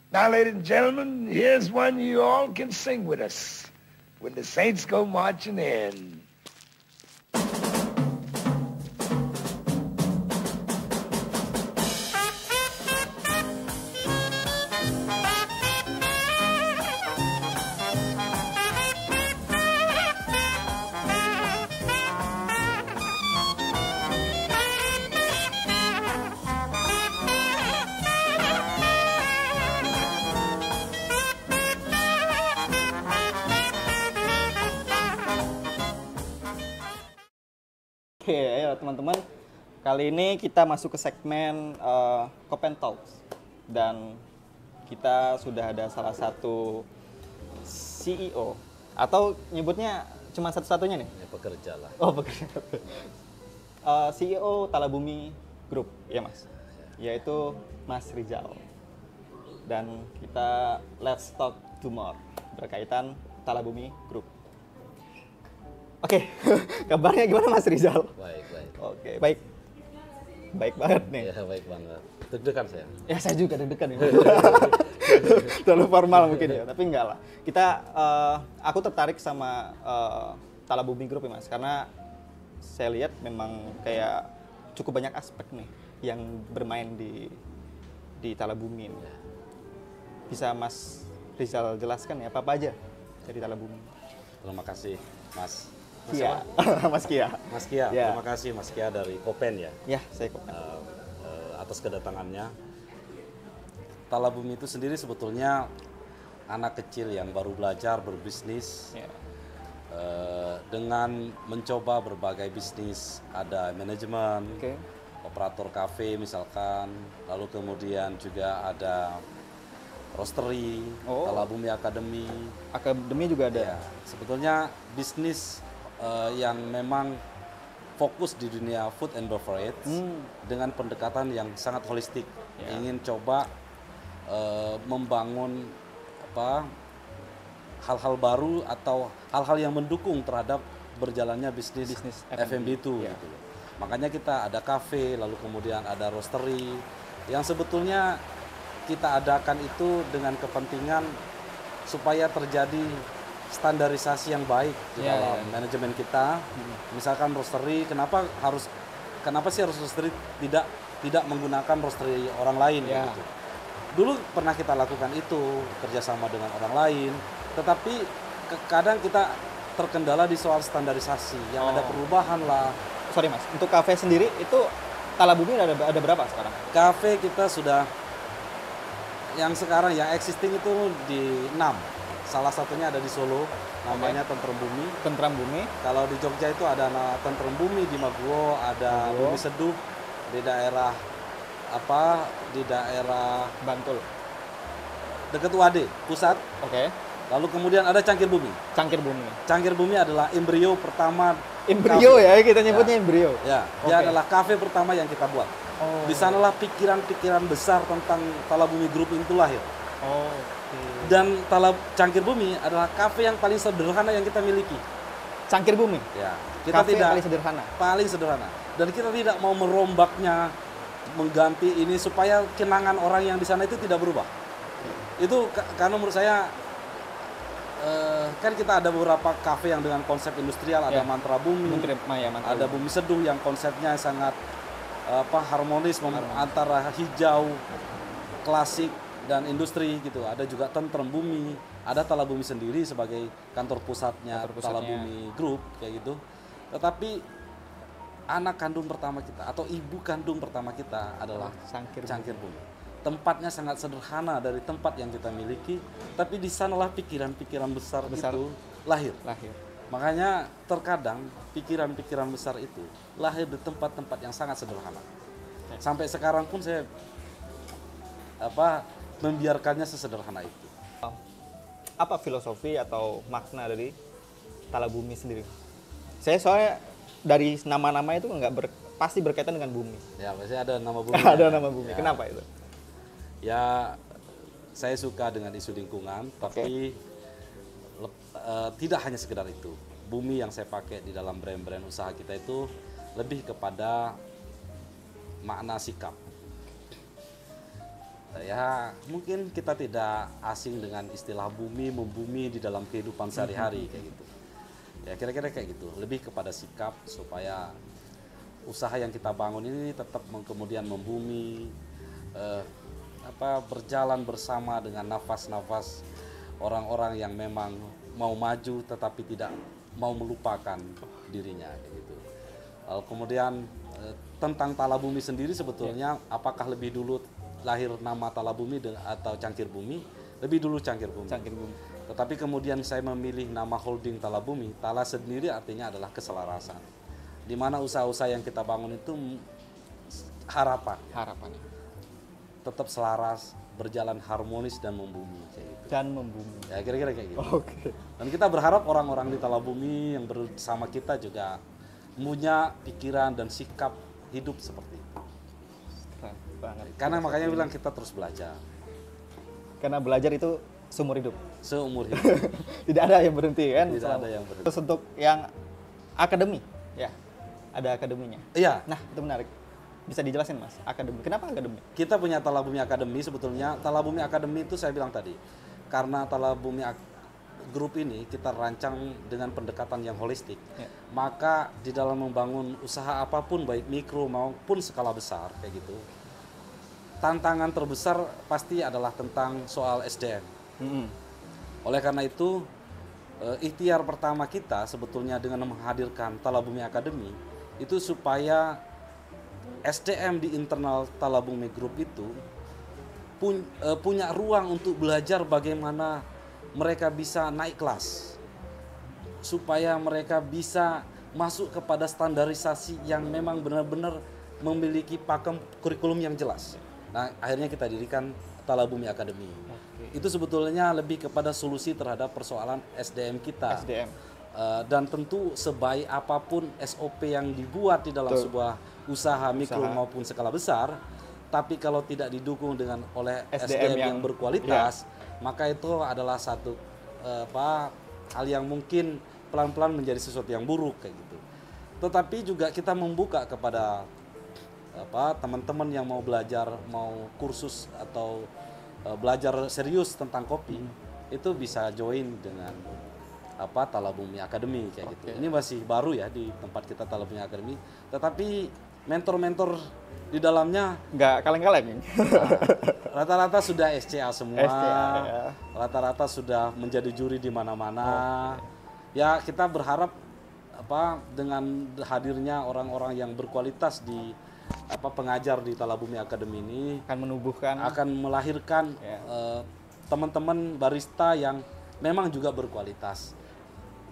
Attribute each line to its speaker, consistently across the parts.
Speaker 1: Now, ladies and gentlemen, here's one you all can sing with us. When the Saints go marching in.
Speaker 2: Oke, ayo teman-teman. Kali ini kita masuk ke segmen Kopen Talks. Dan kita sudah ada salah satu CEO. Atau nyebutnya cuma satu-satunya nih?
Speaker 3: Ya, pekerja lah.
Speaker 2: Oh, pekerja. CEO Talabumi Group, ya Mas? Yaitu Mas Rizal. Dan kita let's talk to more berkaitan Talabumi Group. Oke, kabarnya gimana Mas Rizal?
Speaker 3: Baik, baik.
Speaker 2: Oke, baik. Baik banget nih.
Speaker 3: Ya, baik banget. Deg-degan saya.
Speaker 2: Ya, saya juga deg-degan ya. Terlalu formal mungkin ya, tapi enggak lah. Aku tertarik sama Talabumi Group ya Mas, karena saya lihat memang kayak cukup banyak aspek nih yang bermain di Talabumi ini. Bisa Mas Rizal jelaskan ya apa aja dari Talabumi?
Speaker 3: Terima kasih, Mas.
Speaker 2: Kia. Mas Kia.
Speaker 3: Mas Kia,
Speaker 2: Ya.
Speaker 3: terima kasih Mas Kia dari Kopen ya.
Speaker 2: Ya, saya Kopen.
Speaker 3: Atas kedatangannya. Talabumi itu sendiri sebetulnya anak kecil yang baru belajar berbisnis.
Speaker 2: Ya.
Speaker 3: Dengan mencoba berbagai bisnis, ada manajemen,
Speaker 2: Oke.
Speaker 3: operator kafe misalkan, lalu kemudian juga ada roastery,
Speaker 2: Oh.
Speaker 3: Talabumi Academy.
Speaker 2: Akademi juga ada.
Speaker 3: Ya, sebetulnya bisnis yang memang fokus di dunia food and beverage dengan pendekatan yang sangat holistik.
Speaker 2: Ya.
Speaker 3: Ingin coba membangun hal-hal baru atau hal-hal yang mendukung terhadap berjalannya bisnis F&B itu.
Speaker 2: Ya.
Speaker 3: Gitu loh. Makanya kita ada kafe, lalu kemudian ada roastery yang sebetulnya kita adakan itu dengan kepentingan supaya terjadi standarisasi yang baik di dalam manajemen kita. Misalkan roastery, kenapa sih harus roastery tidak menggunakan roastery orang lain gitu. Dulu pernah kita lakukan itu kerjasama dengan orang lain, tetapi kadang kita terkendala di soal standarisasi yang ada perubahan lah.
Speaker 2: Sorry Mas, untuk kafe sendiri itu Talabumi ada berapa sekarang?
Speaker 3: Kafe kita sudah yang sekarang yang existing itu di 6. Salah satunya ada di Solo, namanya Tentrem Bumi.
Speaker 2: Tentrem Bumi.
Speaker 3: Kalau di Jogja itu ada Tentrem Bumi, di Maguwo ada Bumi Seduh, di daerah Di daerah
Speaker 2: Bantul.
Speaker 3: dekat UAD pusat.
Speaker 2: Oke.
Speaker 3: Lalu kemudian ada Cangkir Bumi.
Speaker 2: Cangkir Bumi.
Speaker 3: Cangkir Bumi adalah embrio pertama.
Speaker 2: Embrio ya, kita nyebutnya embrio.
Speaker 3: Ya, dia adalah kafe pertama yang kita buat. Di sanalah pikiran-pikiran besar tentang Talabumi Group itu lahir. Dan Cangkir Bumi adalah kafe yang paling sederhana yang kita miliki.
Speaker 2: Cangkir Bumi.
Speaker 3: Ya, kita
Speaker 2: Kafe
Speaker 3: tidak
Speaker 2: paling sederhana.
Speaker 3: Paling sederhana. Dan kita tidak mau merombaknya, mengganti ini supaya kenangan orang yang di sana itu tidak berubah. Itu karena menurut saya kan kita ada beberapa kafe yang dengan konsep industrial, ada Mantra Bumi, ada Bumi Seduh yang konsepnya sangat harmonis antara hijau, klasik dan industri gitu. Ada juga Tentrem Bumi, ada Talabumi sendiri sebagai kantor pusatnya Talabumi Group kayak gitu. Tetapi anak kandung pertama kita atau ibu kandung pertama kita adalah Cangkir Bumi. Tempatnya sangat sederhana dari tempat yang kita miliki, tapi di sanalah pikiran-pikiran besar itu lahir. Makanya terkadang pikiran-pikiran besar itu lahir di tempat-tempat yang sangat sederhana. Sampai sekarang pun saya membiarkannya sesederhana itu.
Speaker 2: Apa filosofi atau makna dari Talabumi sendiri? Saya soalnya dari nama-nama itu pasti berkaitan dengan bumi.
Speaker 3: Ya, pasti ada nama bumi.
Speaker 2: Ada nama bumi. Ya. Kenapa itu?
Speaker 3: Ya, saya suka dengan isu lingkungan, tapi tidak hanya sekedar itu. Bumi yang saya pakai di dalam brand-brand usaha kita itu lebih kepada makna sikap. Ya, mungkin kita tidak asing dengan istilah bumi membumi di dalam kehidupan sehari-hari kayak gitu. Ya, kira-kira kayak gitu. Lebih kepada sikap supaya usaha yang kita bangun ini tetap kemudian membumi, berjalan bersama dengan nafas-nafas orang-orang yang memang mau maju tetapi tidak mau melupakan dirinya kayak gitu. Lalu kemudian tentang Talabumi sendiri sebetulnya apakah lebih dulu lahir nama Talabumi atau Cangkir Bumi? Lebih dulu Cangkir Bumi.
Speaker 2: Cangkir Bumi.
Speaker 3: Tetapi kemudian saya memilih nama holding Talabumi. Tala sendiri artinya adalah keselarasan. Di mana usaha-usaha yang kita bangun itu
Speaker 2: harapannya
Speaker 3: tetap selaras, berjalan harmonis dan membumi kayak gitu.
Speaker 2: Dan membumi.
Speaker 3: Ya kira-kira kayak gitu.
Speaker 2: Oke.
Speaker 3: Dan kita berharap orang-orang di Talabumi yang bersama kita juga punya pikiran dan sikap hidup seperti itu.
Speaker 2: Keren banget.
Speaker 3: Karena makanya bilang kita terus belajar.
Speaker 2: Karena belajar itu seumur hidup.
Speaker 3: Seumur hidup.
Speaker 2: Tidak ada yang berhenti kan?
Speaker 3: Tidak ada yang berhenti.
Speaker 2: Terus untuk yang akademi, ya ada akademinya.
Speaker 3: Iya.
Speaker 2: Nah itu menarik. Bisa dijelasin Mas, akademi. Kenapa akademi?
Speaker 3: Kita punya Talabumi Academy sebetulnya. Talabumi Academy itu saya bilang tadi, karena Talabumi Group ini kita rancang dengan pendekatan yang holistik.
Speaker 2: Ya.
Speaker 3: Maka di dalam membangun usaha apapun baik mikro maupun skala besar kayak gitu, tantangan terbesar pasti adalah tentang soal SDM. Oleh karena itu ikhtiar pertama kita sebetulnya dengan menghadirkan Talabumi Academy itu supaya SDM di internal Talabumi Group itu punya ruang untuk belajar bagaimana mereka bisa naik kelas, supaya mereka bisa masuk kepada standarisasi yang memang benar-benar memiliki pakem kurikulum yang jelas. Nah, akhirnya kita dirikan Talabumi Academy. Itu sebetulnya lebih kepada solusi terhadap persoalan SDM kita.
Speaker 2: SDM.
Speaker 3: Dan tentu sebaik apapun SOP yang dibuat di dalam sebuah usaha mikro maupun skala besar, tapi kalau tidak didukung dengan oleh SDM yang berkualitas, maka itu adalah satu hal yang mungkin pelan-pelan menjadi sesuatu yang buruk kayak gitu. Tetapi juga kita membuka kepada teman-teman yang mau belajar, mau kursus atau belajar serius tentang kopi, itu bisa join dengan Talabumi Academy kayak gitu. Ini masih baru ya di tempat kita Talabumi Academy, tetapi mentor-mentor di dalamnya
Speaker 2: nggak kaleng-kaleng.
Speaker 3: Rata-rata sudah SCA semua,
Speaker 2: ya.
Speaker 3: Rata-rata sudah menjadi juri di mana-mana. Ya kita berharap dengan hadirnya orang-orang yang berkualitas di pengajar di Talabumi Academy ini akan melahirkan teman-teman barista yang memang juga berkualitas,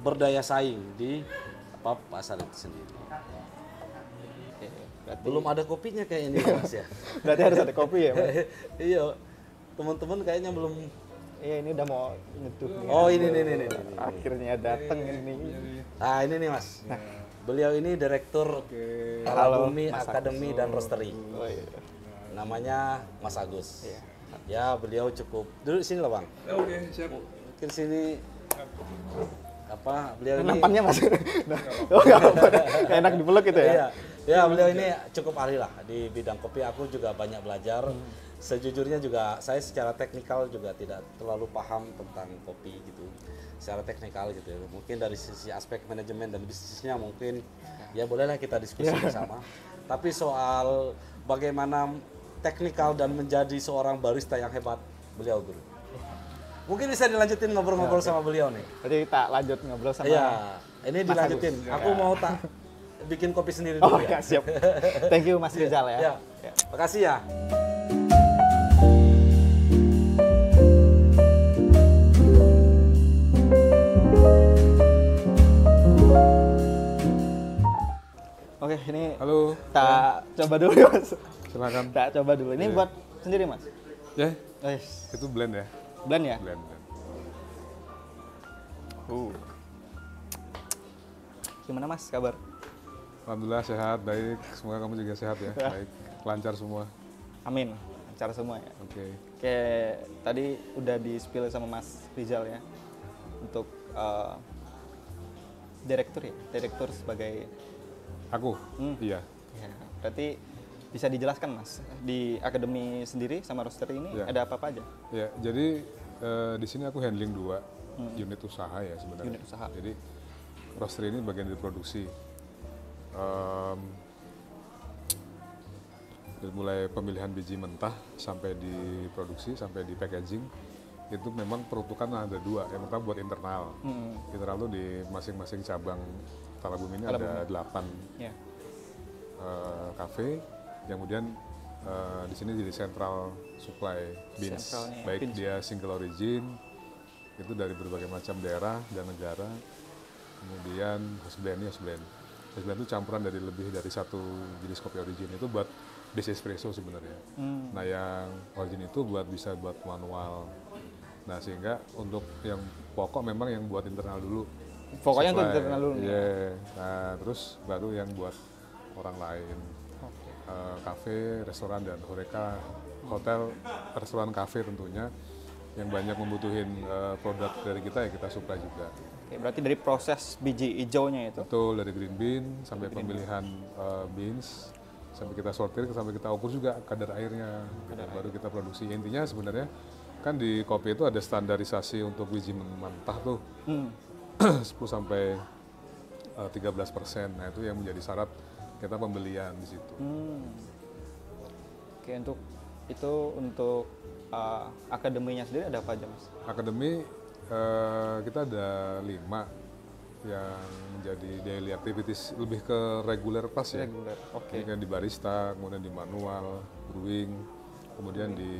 Speaker 3: berdaya saing di pasar itu sendiri. Berarti belum ada kopinya kayak ini Mas ya.
Speaker 2: Berarti harus ada kopi ya Mas?
Speaker 3: Iya, teman-teman kayaknya belum.
Speaker 2: Iya ini udah mau nyeduh.
Speaker 3: Oh ini.
Speaker 2: Akhirnya datang ini.
Speaker 3: Nah ini nih Mas. Nah. Beliau ini direktur Talabumi Academy dan Roastery.
Speaker 2: Oh, iya.
Speaker 3: Namanya Mas Agus. Iya. Ya beliau cukup. Duduk sini lah Bang.
Speaker 4: Oke, siap.
Speaker 3: Mungkin sini. Beliau ini.
Speaker 2: Nampannya Mas. Oh nggak apa-apa. Enak dipeluk gitu ya.
Speaker 3: Iya. Ya beliau ini cukup ahli lah di bidang kopi. Aku juga banyak belajar. Sejujurnya juga saya secara teknikal juga tidak terlalu paham tentang kopi gitu. Secara teknikal gitu ya. Mungkin dari sisi aspek manajemen dan bisnisnya mungkin ya bolehlah kita diskusi bersama. Tapi soal bagaimana teknikal dan menjadi seorang barista yang hebat, beliau guru. Mungkin bisa dilanjutin ngobrol-ngobrol sama beliau nih.
Speaker 2: Jadi kita lanjut ngobrol sama.
Speaker 3: Iya, ini
Speaker 2: Mas
Speaker 3: dilanjutin.
Speaker 2: Agus.
Speaker 3: Aku mau bikin kopi sendiri dulu ya.
Speaker 2: Siap. Thank you Mas Rizal ya.
Speaker 3: Ya. Makasih ya.
Speaker 2: Oke, ini
Speaker 4: Halo.
Speaker 2: tak coba dulu ya Mas.
Speaker 4: Silakan.
Speaker 2: Tak coba dulu. Ini buat sendiri Mas.
Speaker 4: Ya,
Speaker 2: Yes.
Speaker 4: itu blend ya.
Speaker 2: Blend ya?
Speaker 4: Blend.
Speaker 2: Gimana Mas kabar?
Speaker 4: Alhamdulillah sehat, baik. Semoga kamu juga sehat ya. Baik, lancar semua.
Speaker 2: Amin. Lancar semua ya.
Speaker 4: Oke.
Speaker 2: Kayak tadi udah di-spill sama Mas Rizal ya. Untuk direktur ya. Direktur sebagai
Speaker 4: Aku? Iya.
Speaker 2: ya, berarti Bisa dijelaskan Mas, di akademi sendiri sama roastery ini
Speaker 4: Ya.
Speaker 2: ada apa-apa aja?
Speaker 4: Ya, jadi di sini aku handling 2 unit usaha ya sebenarnya.
Speaker 2: Unit usaha.
Speaker 4: Jadi roastery ini bagian dari produksi. Dari mulai pemilihan biji mentah sampai di produksi sampai di packaging itu memang peruntukan ada 2. Yang pertama buat internal. Internal itu di masing-masing cabang Talabumi ini ada 8
Speaker 2: Ya.
Speaker 4: kafe yang kemudian di sini jadi central supply beans,
Speaker 2: Centralnya ya,
Speaker 4: baik
Speaker 2: beans.
Speaker 4: dia single origin itu dari berbagai macam daerah dan negara, kemudian house blend itu campuran dari lebih dari 1 jenis kopi origin itu buat base espresso sebenarnya. Nah yang origin itu bisa buat manual. Nah sehingga untuk yang pokok memang yang buat internal dulu.
Speaker 2: Pokoknya untuk
Speaker 4: Supply.
Speaker 2: internal dulu.
Speaker 4: Iya. Nah terus baru yang buat orang lain. Kafe, restoran dan horeca, hotel, restoran, kafe tentunya yang banyak membutuhin produk dari kita ya kita supply juga.
Speaker 2: Oke, berarti dari proses biji hijaunya itu.
Speaker 4: Betul, dari green bean sampai pemilihan beans, sampai kita sortir, sampai kita ukur juga kadar airnya, baru kita produksi. Intinya sebenarnya kan di kopi itu ada standarisasi untuk biji mentah tuh 10 sampai 13%. Nah itu yang menjadi syarat kita pembelian di situ.
Speaker 2: Oke, untuk akademinya sendiri ada apa aja Mas?
Speaker 4: Akademi kita ada 5 yang menjadi daily activities, lebih ke regular class ya.
Speaker 2: Regular, oke.
Speaker 4: Ini kan di barista, kemudian di manual, brewing, kemudian di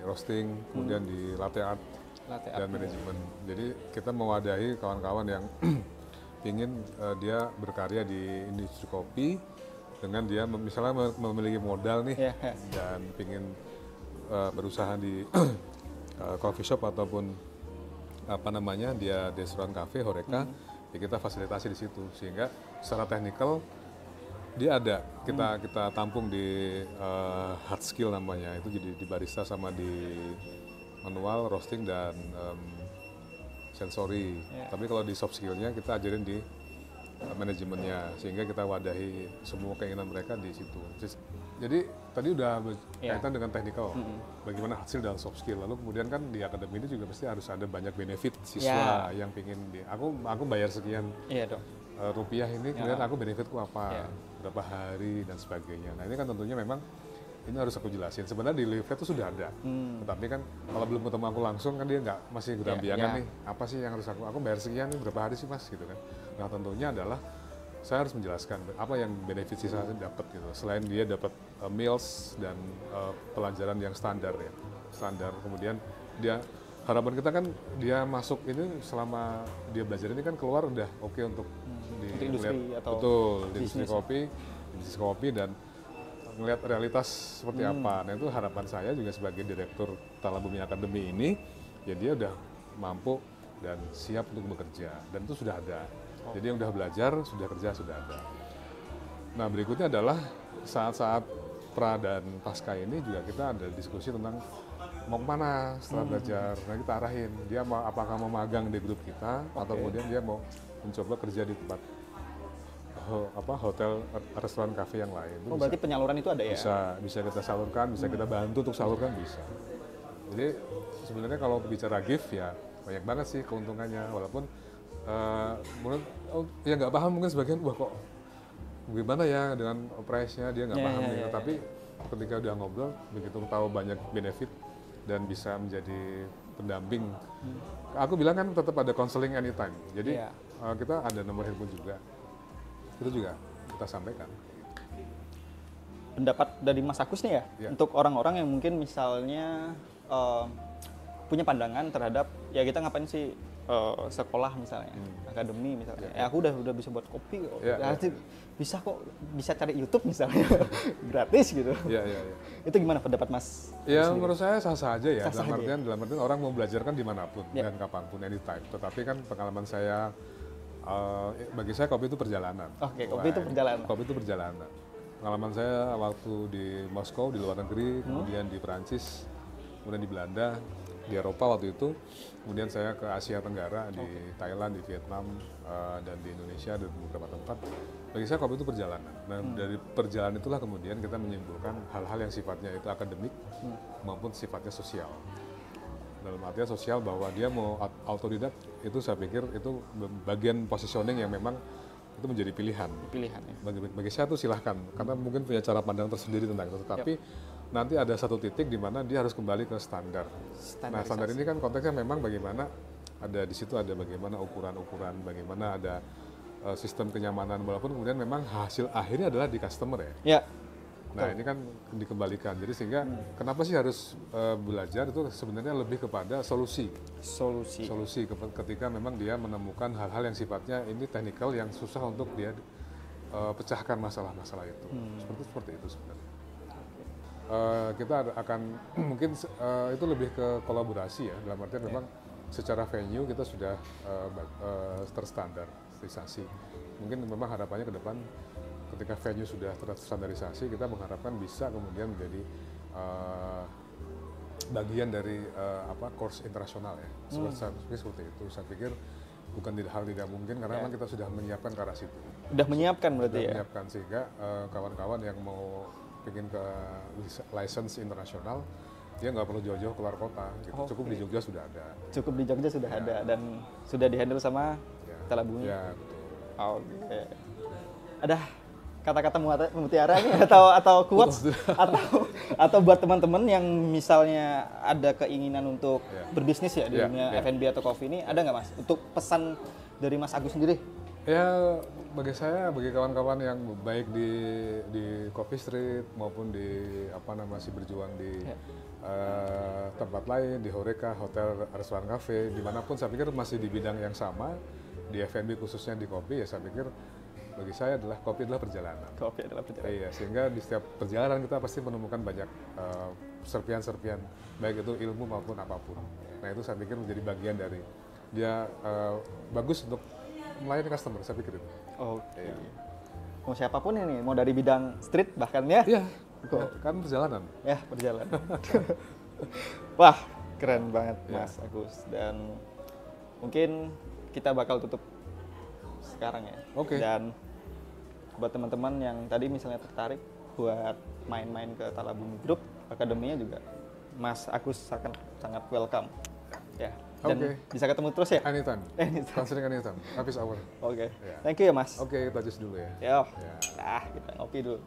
Speaker 4: roasting, kemudian di latte art
Speaker 2: Latte
Speaker 4: dan manajemen. Jadi kita mewadahi kawan-kawan yang ingin dia berkarya di industri kopi dengan dia misalnya memiliki modal nih
Speaker 2: Iya, iya.
Speaker 4: dan ingin berusaha di coffee shop ataupun apa namanya dia restoran cafe horeca ya kita fasilitasi di situ sehingga secara teknikal dia ada kita tampung di hard skill namanya itu jadi di barista sama di manual roasting dan sensory. Tapi kalau di soft skillnya kita ajarin di manajemennya sehingga kita wadahi semua keinginan mereka di situ. Jadi tadi udah berkaitan dengan teknikal, bagaimana hasil dan soft skill. Lalu kemudian kan di akademi ini juga pasti harus ada banyak benefit siswa yang pingin aku bayar sekian
Speaker 2: Iya dong.
Speaker 4: rupiah ini, kemudian aku benefitku apa, berapa hari dan sebagainya. Nah ini kan tentunya memang ini harus aku jelasin. Sebenarnya di leaflet itu sudah ada, tetapi kan kalau belum ketemu aku langsung kan dia masih gerambiangan nih. Apa sih yang harus aku bayar sekian nih berapa hari sih mas gitu kan. Nah tentunya adalah saya harus menjelaskan apa yang benefit sisa dapat gitu. Selain dia dapat meals dan pelajaran yang standar ya, standar. Kemudian dia harapan kita kan dia masuk ini selama dia belajar ini kan keluar udah oke untuk di
Speaker 2: industri atau
Speaker 4: betul di industri kopi dan melihat realitas seperti apa. Nah itu harapan saya juga sebagai direktur Talabumi Academy ini ya dia udah mampu dan siap untuk bekerja dan itu sudah ada. Jadi yang udah belajar, sudah kerja, sudah ada. Nah berikutnya adalah saat-saat pra dan pasca ini juga kita ada diskusi tentang mau kemana setelah belajar. Nah kita arahin dia apakah mau magang di grup kita atau kemudian dia mau mencoba kerja di tempat hotel, restoran, kafe yang lain.
Speaker 2: Oh berarti penyaluran itu ada ya?
Speaker 4: Bisa kita salurkan, bisa kita bantu untuk salurkan bisa. Jadi sebenarnya kalau bicara gift ya banyak banget sih keuntungannya walaupun mungkin ya nggak paham mungkin sebagian wah kok gimana ya dengan price-nya dia nggak paham gitu. Tapi ketika udah ngobrol begitu tahu banyak benefit dan bisa menjadi pendamping. Aku bilang kan tetap ada counseling anytime. Jadi kita ada nomor handphone juga. Itu juga kita sampaikan.
Speaker 2: Pendapat dari Mas Agus nih ya, untuk orang-orang yang mungkin misalnya punya pandangan terhadap ya kita ngapain sih sekolah misalnya, akademi misalnya, aku udah bisa buat kopi kok, bisa kok bisa cari YouTube misalnya gratis gitu. Itu gimana pendapat Mas?
Speaker 4: Ya menurut saya sah-sah aja ya, dalam artian orang mau belajar kan dimanapun dan kapanpun anytime. Tetapi kan pengalaman saya bagi saya kopi itu perjalanan.
Speaker 2: Oke, kopi itu perjalanan.
Speaker 4: Kopi itu perjalanan. Pengalaman saya waktu di Moskow di luar negeri, kemudian di Perancis, kemudian di Belanda, di Eropa waktu itu, kemudian saya ke Asia Tenggara di Thailand, di Vietnam, dan di Indonesia dan beberapa tempat. Bagi saya kopi itu perjalanan. Nah dari perjalanan itulah kemudian kita menyimpulkan hal-hal yang sifatnya itu akademik maupun sifatnya sosial. Dalam artian sosial bahwa dia mau autodidak itu saya pikir itu bagian positioning yang memang itu menjadi pilihan.
Speaker 2: Pilihan ya.
Speaker 4: Bagi saya itu silahkan, karena mungkin punya cara pandang tersendiri tentang itu. Tetapi nanti ada satu titik di mana dia harus kembali ke standar. Nah standar ini kan konteksnya memang bagaimana ada di situ ada bagaimana ukuran-ukuran, bagaimana ada sistem kenyamanan, walaupun kemudian memang hasil akhirnya adalah di customer ya.
Speaker 2: Ya.
Speaker 4: Nah ini kan dikembalikan, jadi sehingga kenapa sih harus belajar itu sebenarnya lebih kepada solusi ketika memang dia menemukan hal-hal yang sifatnya ini teknikal yang susah untuk dia pecahkan masalah-masalah itu. Seperti itu sebenarnya. Kita akan mungkin itu lebih ke kolaborasi ya, dalam artian memang secara venue kita sudah terstandarisasi. Mungkin memang harapannya ke depan ketika venue sudah terstandarisasi, kita mengharapkan bisa kemudian menjadi bagian dari course internasional ya. Seperti itu. Saya pikir bukan hal tidak mungkin karena memang kita sudah menyiapkan ke arah situ.
Speaker 2: Sudah menyiapkan berarti ya?
Speaker 4: Menyiapkan sehingga kawan-kawan yang mau bikin ke license internasional, dia nggak perlu jauh-jauh keluar kota, gitu. Cukup di Jogja sudah ada.
Speaker 2: Cukup di Jogja sudah ada dan sudah dihandle sama Talabumi.
Speaker 4: Ya, betul.
Speaker 2: Oke. Ada kata-kata mutiara nih atau quotes atau buat teman-teman yang misalnya ada keinginan untuk berbisnis ya di dunia F&B atau kopi ini, ada nggak Mas? Untuk pesan dari Mas Agus sendiri?
Speaker 4: Ya, bagi saya, bagi kawan-kawan yang baik di Coffee Street maupun di masih berjuang di tempat lain, di Horeca, hotel, restoran, cafe, dimanapun saya pikir masih di bidang yang sama, di F&B khususnya di kopi ya saya pikir bagi saya adalah kopi adalah perjalanan.
Speaker 2: Kopi adalah perjalanan.
Speaker 4: Iya, sehingga di setiap perjalanan kita pasti menemukan banyak serpian-serpian, baik itu ilmu maupun apapun. Nah itu saya pikir menjadi bagian dari dia bagus untuk melayani customer, saya pikir itu.
Speaker 2: Oke. Iya. Mau siapapun ini, mau dari bidang street bahkan ya?
Speaker 4: Iya, kan perjalanan.
Speaker 2: Ya, perjalanan. Wah, keren banget Mas Agus. Dan mungkin kita bakal tutup sekarang ya.
Speaker 4: Oke.
Speaker 2: Dan buat teman-teman yang tadi misalnya tertarik buat main-main ke Talabumi Group, akademinya juga Mas Agus sangat welcome. Ya. Dan bisa ketemu terus ya?
Speaker 4: Anytime. Considering anytime. Office hour.
Speaker 2: Oke. Thank you ya Mas.
Speaker 4: Oke, kita just dulu ya.
Speaker 2: Yo. Nah, kita ngopi dulu.